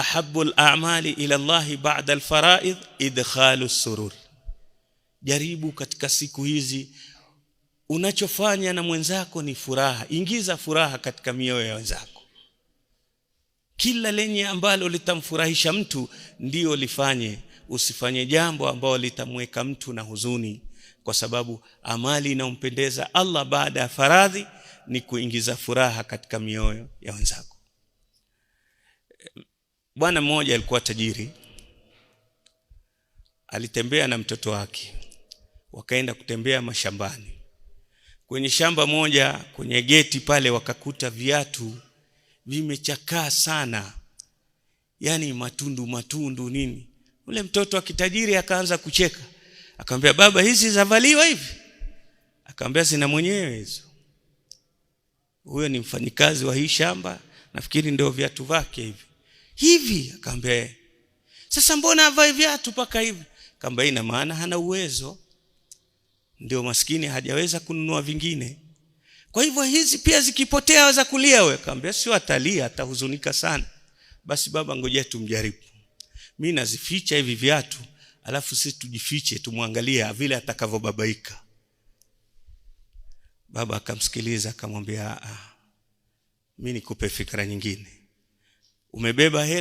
ahabbul a'mali ila Allah ba'da al-fara'id idkhalu surur. Jaribu katika siku hizi unachofanya na mwenzako ni furaha, ingiza furaha katika mioyo ya wenzako. Kila lenye ambalo litamfurahisha mtu ndio lifanye, usifanye jambo ambalo litamweka mtu na huzuni, kwa sababu amali inayompendeza Allah baada ya faradhi ni kuingiza furaha katika mioyo ya wenzako. Bwana mmoja alikuwa tajiri, alitembea na mtoto wake, wakaenda kutembea mashambani. Kwenye shamba moja, kwenye geti pale, wakakuta viatu vimechakaa sana, yani matundu nini. Ule mtoto wa kitajiri akaanza kucheka, akamwambia, baba, hizi zavaliwa hivi? Akamwambia, sina mwenyewe hizo. Huyo ni mfanyikazi wa hii shamba, nafikiri ndio viatu vyake hivi. Akamwambia, sasa mbona avae viatu paka hivi? Akamwambia, ina maana hana uwezo, ndio maskini hajaweza kununua vingine. Kwa hivyo hizi pia zikipotea waweza kulia wewe. Akamwambia, sio atalia, atahuzunika sana. Basi baba, ngoja tumjaribu. Mimi nazificha hivi viatu, alafu sisi tujifiche, tumwangalia vile atakavyobabaika. Baba akamsikiliza, akamwambia, mimi nikupe fikra nyingine. Umebeba